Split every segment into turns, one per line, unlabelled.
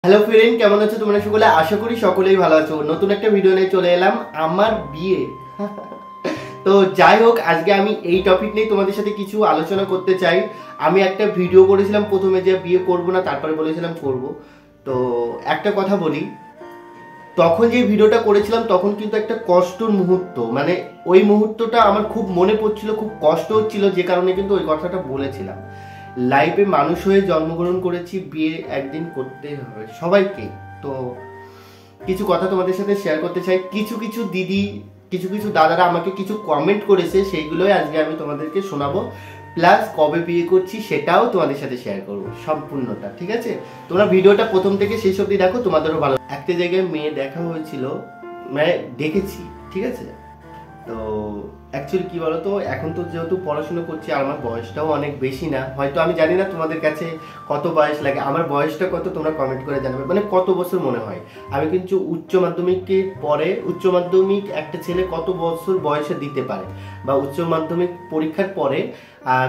Hello friend, কেমন আছো তোমরা সকলে? আশা করি সকলেই ভালো আছো। নতুন একটা ভিডিও নিয়ে চলে এলাম, আমার বিয়ে। তো যাই হোক, আজকে আমি এই টপিক নিয়ে তোমাদের সাথে কিছু আলোচনা করতে চাই। আমি একটা ভিডিও করেছিলাম প্রথমে যে বিয়ে করব না, তারপরে বলেছিলাম করব। তো একটা কথা বলি, তখন যে ভিডিওটা করেছিলাম তখন কিন্তু একটা কষ্টর মুহূর্ত, মানে ওই মুহূর্তটা আমার খুব মনে পড়ছিল, খুব কষ্ট হচ্ছিল, যে কারণে কিন্তু ওই কথাটা বলেছিলাম। লাইফে মানুষ হয়ে জন্মগ্রহণ করেছি, বিয়ে একদিন করতেই হবে সবাইকে। তো কিছু কথা তোমাদের সাথে শেয়ার করতে চাই। কিছু কিছু দিদি, কিছু কিছু দাদারা আমাকে কিছু কমেন্ট করেছে, সেইগুলোই আজকে আমি তোমাদেরকে শোনাবো। প্লাস কবে বিয়ে করছি সেটাও তোমাদের সাথে শেয়ার করবো সম্পূর্ণটা, ঠিক আছে? তোমরা ভিডিওটা প্রথম থেকে শেষ অবধি দেখো, তোমাদেরও ভালো। একটা জায়গায় মেয়ে দেখা হয়েছিল, মানে দেখেছি, ঠিক আছে? তো অ্যাকচুয়ালি কি বলতো, এখন তো যেহেতু পড়াশোনা করছি আর আমার বয়সটাও অনেক বেশি না, হয়তো আমি জানি না তোমাদের কাছে কত বয়স লাগে, আমার বয়সটা কত তোমরা কমেন্ট করে জানাবে, মানে কত বছর মনে হয়। আমি কিন্তু উচ্চ মাধ্যমিকের পরে, উচ্চ মাধ্যমিক একটা ছেলে কত বছর বয়সে দিতে পারে, বা উচ্চ মাধ্যমিক পরীক্ষার পরে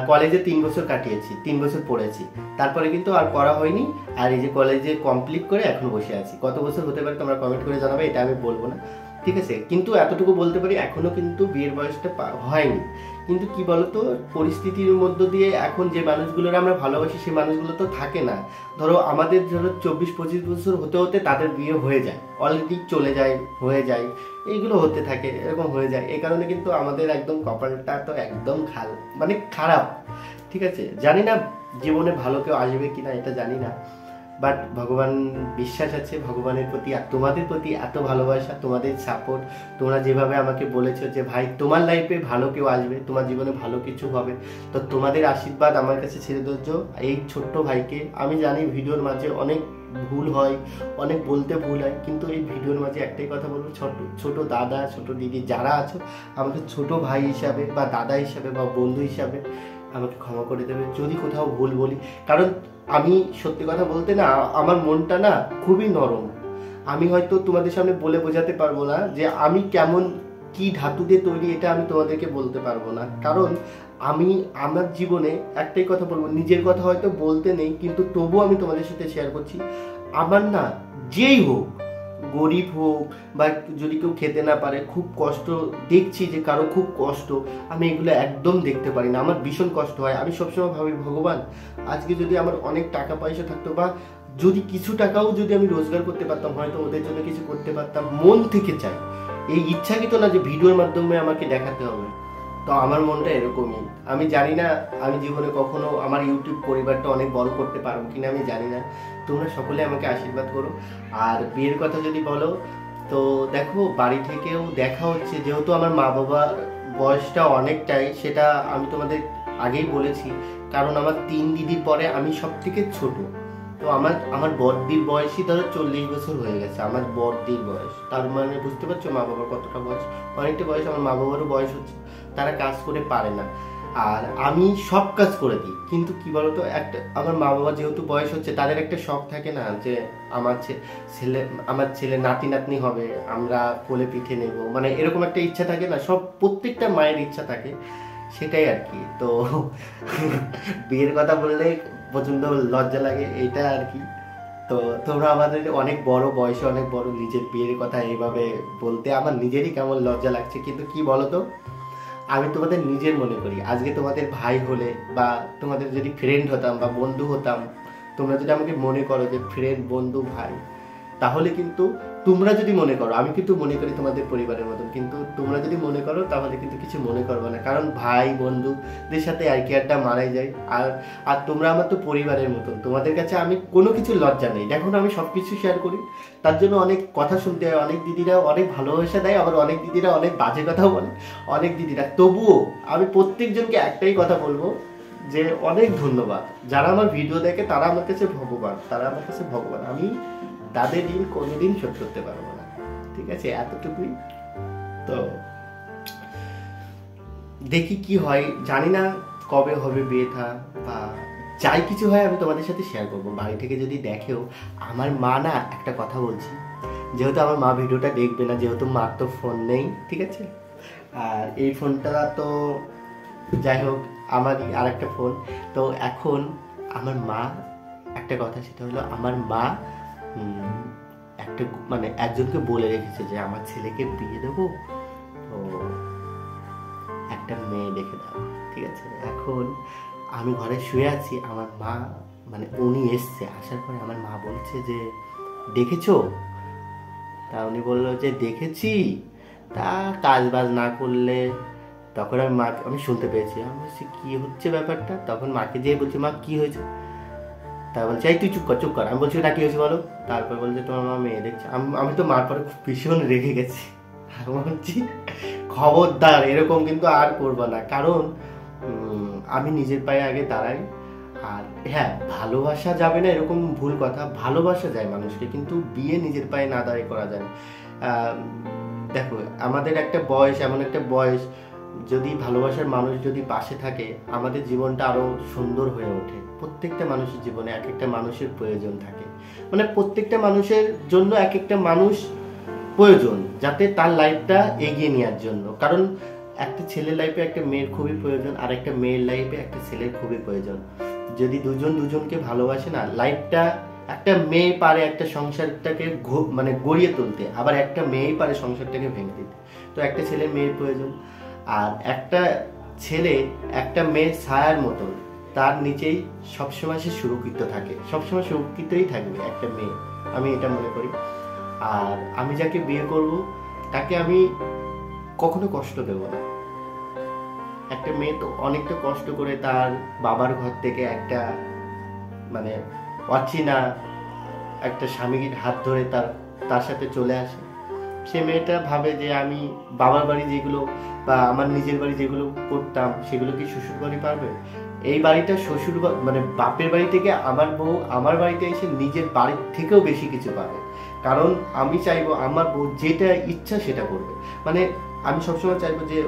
কলেজে 3 বছর কাটিয়েছি, 3 বছর পড়েছি, তারপরে কিন্তু আর পড়া হয়নি। আর এই যে কলেজে কমপ্লিট করে এখন বসে আছি, কত বছর হতে পারে তোমরা কমেন্ট করে জানাবে, এটা আমি বলবো না, ঠিক আছে? কিন্তু এতটুকু বলতে পারি, এখনো কিন্তু বিয়ের বয়সটা হয়নি। কিন্তু কি বলতো, পরিস্থিতির মধ্য দিয়ে এখন যে মানুষগুলোর আমরা ভালোবাসি সেই মানুষগুলো তো থাকে না। ধরো আমাদের 24-25 বছর হতে হতে তাদের বিয়ে হয়ে যায়, অলরেডি চলে যায়, হয়ে যায়, এইগুলো হতে থাকে, এরকম হয়ে যায়। এই কারণে কিন্তু আমাদের একদম কপালটা তো একদম মানে খারাপ, ঠিক আছে? জানি না জীবনে ভালো কেউ আসবে কিনা, এটা জানি না, বাট ভগবান, বিশ্বাস আছে ভগবানের প্রতি, আর তোমাদের প্রতি এত ভালোবাসা, তোমাদের সাপোর্ট, তোমরা যেভাবে আমাকে বলেছো যে ভাই তোমার লাইফে ভালো কেউ আসবে, তোমার জীবনে ভালো কিছু হবে, তো তোমাদের আশীর্বাদ আমার কাছে ছেড়ে দিচ্ছ এই ছোট্ট ভাইকে। আমি জানি ভিডিওর মাঝে অনেক ভুল হয়, অনেক বলতে ভুল হয়, কিন্তু এই ভিডিওর মাঝে একটাই কথা বলবো, ছোট ছোট দাদা, ছোট দিদি যারা আছো, আমাকে ছোট ভাই হিসাবে বা দাদা হিসাবে বা বন্ধু হিসাবে আমাকে ক্ষমা করে দেবে যদি কোথাও ভুল বলি। কারণ আমি সত্যি কথা বলতে না, আমার মনটা না খুবই নরম। আমি হয়তো তোমাদের সামনে বলে বোঝাতে পারবো না যে আমি কেমন, কি ধাতু দিয়ে তৈরি, এটা আমি তোমাদেরকে বলতে পারবো না। কারণ আমি আমার জীবনে একটাই কথা বলবো, নিজের কথা হয়তো বলতে নেই, কিন্তু তবুও আমি তোমাদের সাথে শেয়ার করছি। আমার না, যেই হোক, গরিব হোক বা যদি কেউ খেতে না পারে, খুব কষ্ট দেখছি যে কারো খুব কষ্ট, আমি এগুলো একদম দেখতে পারি না, আমার ভীষণ কষ্ট হয়। আমি সবসময় ভাবি, ভগবান আজকে যদি আমার অনেক টাকা পয়সা থাকতো, বা যদি কিছু টাকাও যদি আমি রোজগার করতে পারতাম, হয়তো ওদের জন্য কিছু করতে পারতাম। মন থেকে চাই, এই ইচ্ছাকৃত না যে ভিডিওর মাধ্যমে আমাকে দেখাতে হবে। তো আমার মনটা এরকমই। আমি জানি না আমি জীবনে কখনো আমার ইউটিউব পরিবারটা অনেক বড় করতে পারবো কিনা, আমি জানি না। তোমরা সকলে আমাকে আশীর্বাদ করো। আর বিয়ের কথা যদি বলো, তো দেখো বাড়ি থেকেও দেখা হচ্ছে, যেহেতু আমার মা বাবা বয়সটা অনেকটাই, সেটা আমি তোমাদের আগেই বলেছি। কারণ আমার 3 দিদির পরে আমি সব থেকে ছোট। তো আমার বড়দির বয়সই ধরো 40 বছর হয়ে গেছে, আমার বড়দির বয়স। তার মানে বুঝতে পারছো মা বাবার কতটা বয়স, অনেকটা বয়স। আমার মা বাবারও বয়স হচ্ছে, তারা কাজ করে পারে না, আর আমি সব কাজ করে দিই। কিন্তু কি বলতো, একটা আমার মা বাবা যেহেতু বয়স হচ্ছে, তাদের একটা শখ থাকে না যে আমার ছেলে নাতি নাতনি হবে, আমরা কোলে পিঠে নেব, মানে এরকম একটা ইচ্ছা থাকে না, সব প্রত্যেকটা মায়ের ইচ্ছা থাকে, সেটাই আর কি। তো বিয়ের কথা বললে প্রচন্ড লজ্জা লাগে, এটা আর কি। তো তোমরা আমাদের অনেক বড় বয়সে, অনেক বড়, নিজের বিয়ের কথা এইভাবে বলতে আমার নিজেরই কেমন লজ্জা লাগছে। কিন্তু কি বলতো, আমি তোমাদের নিজের মনে করি। আজকে তোমাদের ভাই হলে বা তোমাদের যদি ফ্রেন্ড হতাম বা বন্ধু হতাম, তোমরা যদি আমাকে মনে করো যে ফ্রেন্ড, বন্ধু, ভাই, তাহলে কিন্তু তোমরা যদি মনে করো, আমি কিন্তু মনে করি তোমাদের পরিবারের মতন, কিন্তু তোমরা যদি মনে করো তাহলে কিন্তু কিছু মনে করবে না। কারণ ভাই বন্ধুদের সাথে আর কি আড্ডা মারাই যায়। আর আর তোমরা আমার তো পরিবারের মতন, তোমাদের কাছে আমি কোনো কিছু লজ্জা নেই। দেখো না, আমি সব কিছু শেয়ার করি, তার জন্য অনেক কথা শুনতে হয়। অনেক দিদিরা অনেক ভালোবাসা দেয়, আবার অনেক দিদিরা অনেক বাজে কথাও বলে, অনেক দিদিরা। তবুও আমি প্রত্যেকজনকে একটাই কথা বলবো যে অনেক ধন্যবাদ। যারা আমার ভিডিও দেখে তারা আমার কাছে ভগবান, তারা আমার কাছে ভগবান। আমি তাদের ঋণ কোনোদিন শোধ করতে পারবো না, ঠিক আছে? এতটুকুই। তো দেখি কি হয়, জানি না কবে হবে বিয়ে থা, বা যাই কিছু হয় আমি তোমাদের সাথে শেয়ার করবো। বাড়ি থেকে যদি দেখেও, আমার মা না, একটা কথা বলছি, যেহেতু আমার মা ভিডিওটা দেখবে না, যেহেতু মার তো ফোন নেই, ঠিক আছে? আর এই ফোনটা তো যাই হোক আমারই আর একটা ফোন। তো এখন আমার মা, একটা কথা, সেটা হলো আমার মা একটা মানে একজনকে বলে রেখেছে যে আমার ছেলেকে বিয়ে দেবো, তো একটা মেয়ে দেখে দাও, ঠিক আছে। এখন আমি ঘরে শুয়ে আছি, আমার মা মানে উনি এসছে, আসার পরে আমার মা বলছে যে দেখেছো? তা উনি বললো যে দেখেছি, তা কাজ বাজ না করলে। তখন আমি শুনতে পেয়েছি, আমি বলছি কী হচ্ছে ব্যাপারটা। তখন মাকে যেয়ে বলছি মা কী হয়েছে, তা বলছে এই তুই চুপ কর চুপ কর। আমি বলছি ওটা কী হয়েছে বলো। তারপর বলছে তোমার মা মেয়ে দেখছে। আমি তো মার পরে খুব ভীষণ রেগে গেছি। আমি বলছি খবরদার এরকম কিন্তু আর করবো না, কারণ আমি নিজের পায়ে আগে দাঁড়াই। আর হ্যাঁ, ভালোবাসা যাবে না এরকম ভুল কথা, ভালোবাসা যায় মানুষকে, কিন্তু বিয়ে নিজের পায়ে না দাঁড়িয়ে করা যায় না। দেখো আমাদের একটা বয়স, এমন একটা বয়স, যদি ভালোবাসার মানুষ যদি পাশে থাকে, আমাদের জীবনটা আরো সুন্দর হয়ে ওঠে। প্রত্যেকটা মানুষের জীবনে এক একটা মানুষের প্রয়োজন থাকে, মানে প্রত্যেকটা মানুষের জন্য এক একটা মানুষ প্রয়োজন, যাতে তার লাইফটা এগিয়ে নেওয়ার জন্য। কারণ একটা ছেলের লাইফে একটা মেয়ের খুবই প্রয়োজন, আর একটা মেয়ের লাইফে একটা ছেলের খুবই প্রয়োজন। যদি দুজন দুজনকে ভালোবাসে না, লাইফটা একটা মেয়ে পারে একটা সংসারটাকে মানে গড়িয়ে তুলতে, আবার একটা মেয়েই পারে সংসারটাকে ভেঙে দিতে। তো একটা ছেলের মেয়ের প্রয়োজন, আর একটা ছেলে একটা মেয়ের ছায়ার মতন, তার নিচেই সবসময় সে সুরক্ষিত থাকে, সবসময় সুরক্ষিতই থাকবে একটা মেয়ে, আমি এটা মনে করি। আর আমি যাকে বিয়ে করব তাকে আমি কখনো কষ্ট দেব না। একটা মেয়ে তো অনেকটা কষ্ট করে তার বাবার ঘর থেকে একটা মানে অচেনা একটা স্বামীর হাত ধরে তার সাথে চলে আসে। সে মেয়েটা ভাবে যে আমি বাবার বাড়ি যেগুলো বা আমার নিজের বাড়ি যেগুলো করতাম সেগুলো কি শ্বশুর বাড়ি পারবে? এই বাড়িটা শ্বশুর মানে বাপের বাড়ি থেকে আমার বউ আমার বাড়িতে এসে নিজের বাড়ির থেকেও বেশি কিছু পাবে। কারণ আমি চাইবো আমার বউ যেটা ইচ্ছা সেটা করবে। মানে আমি সবসময় চাইবো যে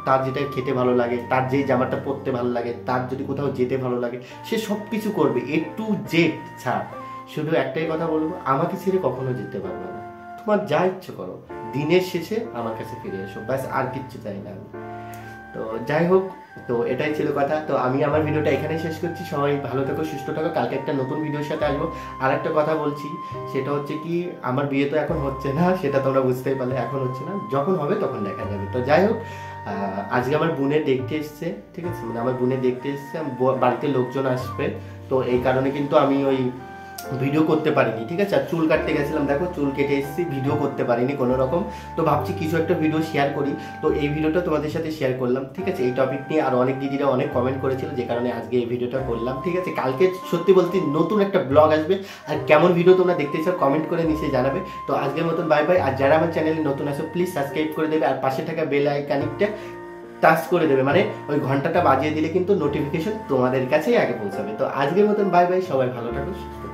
তার যেটা খেতে ভালো লাগে, তার যে জামাটা পরতে ভালো লাগে, তার যদি কোথাও যেতে ভালো লাগে, সে সব কিছু করবে A to Z ছাড়। শুধু একটাই কথা বলবো, আমাকে ছেড়ে কখনো যেতে পারবে না। তোমার যা ইচ্ছে করো, দিনের শেষে আমার কাছে ফিরে এসো, ব্যাস, আর কিচ্ছু চাই না আমি। তো যাই হোক, তো এটাই ছিল কথা। তো আমি আমার ভিডিওটা এখানেই শেষ করছি। সবাই ভালো থাকো, সুস্থ থাকো, কালকে একটা নতুন ভিডিওর সাথে আসবো। আর একটা কথা বলছি, সেটা হচ্ছে কি, আমার বিয়ে তো এখন হচ্ছে না, সেটা তোমরা বুঝতেই পারলে, এখন হচ্ছে না, যখন হবে তখন দেখা যাবে। তো যাই হোক, আজকে আমার বোনে দেখতে এসছে, ঠিক আছে, মানে আমার বোনে দেখতে এসছে, বাড়িতে লোকজন আসবে, তো এই কারণে কিন্তু আমি ওই ভিডিও করতে পারিনি, ঠিক আছে। আর চুল কাটতে গেছিলাম, দেখো চুল কেটে এসেছি, ভিডিও করতে পারিনি কোনো রকম। তো ভাবছি কিছু একটা ভিডিও শেয়ার করি, তো এই ভিডিওটা তোমাদের সাথে শেয়ার করলাম, ঠিক আছে। এই টপিক নিয়ে আর অনেক দিদিরা অনেক কমেন্ট করেছিল, যে কারণে আজকে এই ভিডিওটা করলাম, ঠিক আছে। কালকে সত্যি বলতে নতুন একটা ব্লগ আসবে, আর কেমন ভিডিও তোমরা দেখতে চাও কমেন্ট করে নিচে জানাবে। তো আজকের মতন বাই বাই। আর যারা আমার চ্যানেলে নতুন আসো প্লিজ সাবস্ক্রাইব করে দেবে, আর পাশে থাকা বেল আইকনটা টাচ করে দেবে, মানে ওই ঘন্টাটা বাজিয়ে দিলে কিন্তু নোটিফিকেশন তোমাদের কাছেই আগে পৌঁছাবে। তো আজকের মতন বাই বাই, সবাই ভালো থাকো, সুস্থ থাকো।